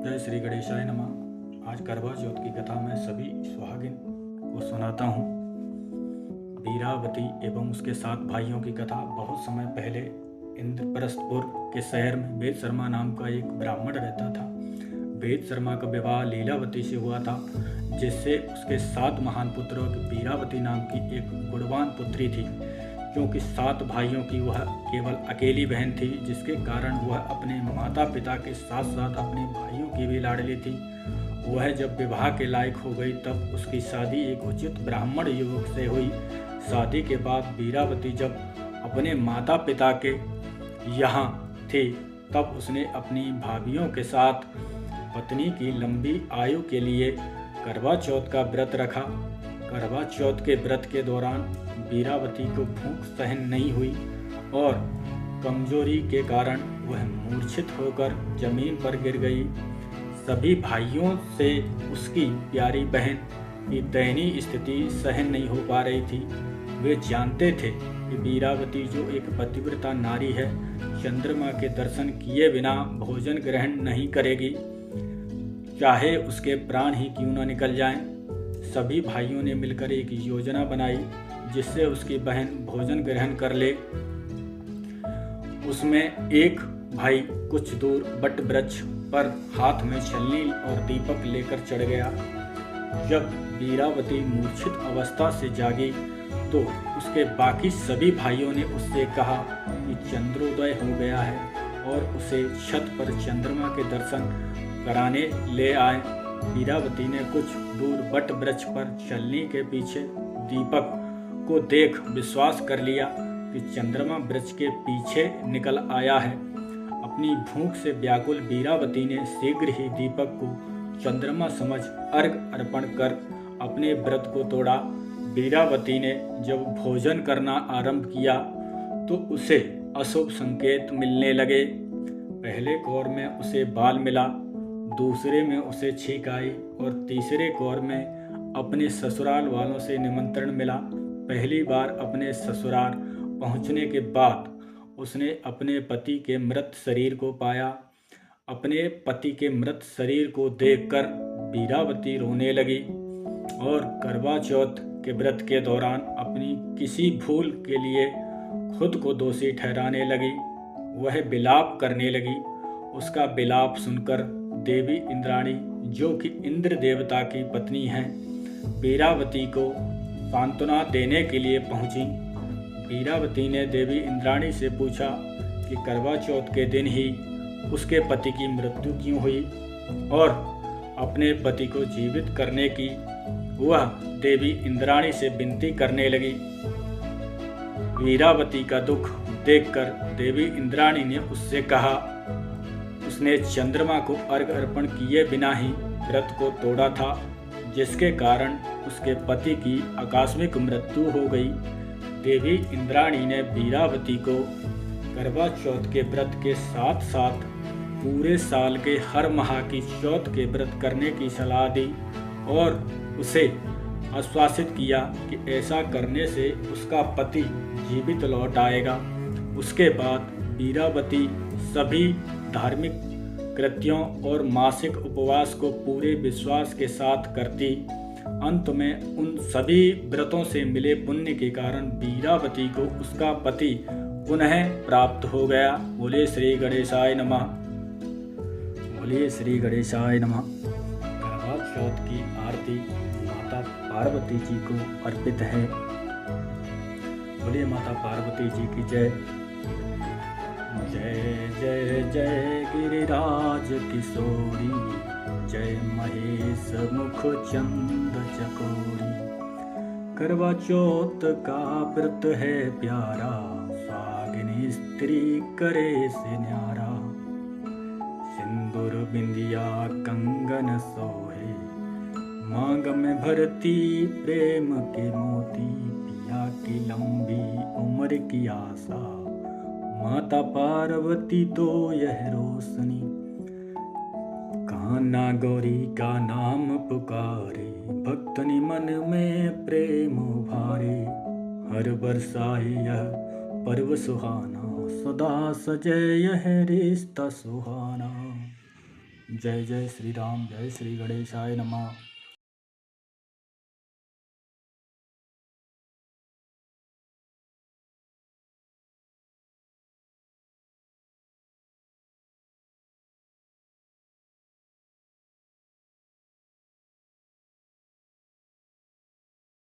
जय श्री गणेशाय नमः। आज करवा चौथ की कथा में सभी सुहागिन को सुनाता हूँ। वीरावती एवं उसके 7 भाइयों की कथा। बहुत समय पहले इंद्रप्रस्थपुर के शहर में वेद शर्मा नाम का एक ब्राह्मण रहता था। वेद शर्मा का विवाह लीलावती से हुआ था, जिससे उसके 7 महान पुत्रों की वीरावती नाम की एक गुणवान पुत्री थी। क्योंकि 7 भाइयों की वह केवल अकेली बहन थी, जिसके कारण वह अपने माता पिता के साथ साथ अपने भाइयों की भी लाडली थी। वह जब विवाह के लायक हो गई तब उसकी शादी एक उचित ब्राह्मण युवक से हुई। शादी के बाद वीरावती जब अपने माता पिता के यहाँ थी तब उसने अपनी भाभियों के साथ पत्नी की लंबी आयु के लिए करवा चौथ का व्रत रखा। करवा चौथ के व्रत के दौरान वीरावती को भूख सहन नहीं हुई और कमजोरी के कारण वह मूर्छित होकर जमीन पर गिर गई। सभी भाइयों से उसकी प्यारी बहन की दयनीय स्थिति सहन नहीं हो पा रही थी। वे जानते थे कि वीरावती जो एक पतिव्रता नारी है, चंद्रमा के दर्शन किए बिना भोजन ग्रहण नहीं करेगी, चाहे उसके प्राण ही क्यों न निकल जाएं। सभी भाइयों ने मिलकर एक योजना बनाई जिससे उसकी बहन भोजन ग्रहण कर ले। उसमें एक भाई कुछ दूर बट वृक्ष पर हाथ में छलनी और दीपक लेकर चढ़ गया। जब वीरावती मूर्छित अवस्था से जागी तो उसके बाकी सभी भाइयों ने उससे कहा कि चंद्रोदय हो गया है और उसे छत पर चंद्रमा के दर्शन कराने ले आए। वीरावती ने कुछ दूर बट वृक्ष पर छलनी के पीछे दीपक को देख विश्वास कर लिया कि चंद्रमा वृक्ष के पीछे निकल आया है। अपनी भूख से व्याकुल वीरावती ने शीघ्र ही दीपक को चंद्रमा समझ अर्घ अर्पण कर अपने व्रत को तोड़ा। वीरावती ने जब भोजन करना आरंभ किया तो उसे अशुभ संकेत मिलने लगे। पहले कौर में उसे बाल मिला, दूसरे में उसे छींक आई और तीसरे कौर में अपने ससुराल वालों से निमंत्रण मिला। पहली बार अपने ससुराल पहुंचने के बाद उसने अपने पति के मृत शरीर को पाया। अपने पति के मृत शरीर को देखकर वीरावती रोने लगी और करवा चौथ के व्रत के दौरान अपनी किसी भूल के लिए खुद को दोषी ठहराने लगी। वह विलाप करने लगी। उसका विलाप सुनकर देवी इंद्राणी, जो कि इंद्र देवता की पत्नी हैं, वीरावती को सांत्वना देने के लिए पहुंची। वीरावती ने देवी इंद्राणी से पूछा कि करवा चौथ के दिन ही उसके पति की मृत्यु क्यों हुई और अपने पति को जीवित करने की वह देवी इंद्राणी से विनती करने लगी। वीरावती का दुख देखकर देवी इंद्राणी ने उससे कहा उसने चंद्रमा को अर्घ अर्पण किए बिना ही व्रत को तोड़ा था, जिसके कारण उसके पति की आकस्मिक मृत्यु हो गई। देवी इंद्राणी ने वीरावती को करवा चौथ के व्रत के साथ साथ पूरे साल के हर माह की चौथ के व्रत करने की सलाह दी और उसे आश्वासित किया कि ऐसा करने से उसका पति जीवित लौट आएगा। उसके बाद वीरावती सभी धार्मिक कृत्यों और मासिक उपवास को पूरे विश्वास के साथ करती। अंत में उन सभी व्रतों से मिले पुण्य के कारण वीरावती को उसका पति पुनः प्राप्त हो गया। बोले श्री गणेशाय नमः। बोले श्री गणेशाय नमः। करवा चौथ की आरती माता पार्वती जी को अर्पित है। बोले माता पार्वती जी की जय। जय जय जय गिरिराज किशोरी, जय महेश मुख चंद चकोरी। करवा चौथ का व्रत है प्यारा, सागिनी स्त्री करे से न्यारा। सिंदूर बिंदिया कंगन सोहे, मांग में भरती प्रेम के मोती। पिया की लंबी उम्र की आशा, माता पार्वती तो यह रोशनी। कान्हा गौरी का नाम पुकारे, भक्तनि मन में प्रेम उभारे। हर बरसाए यह पर्व सुहाना, सदा सजे यह रिश्ता सुहाना। जय जय श्री राम, जय श्री गणेशाय नमः।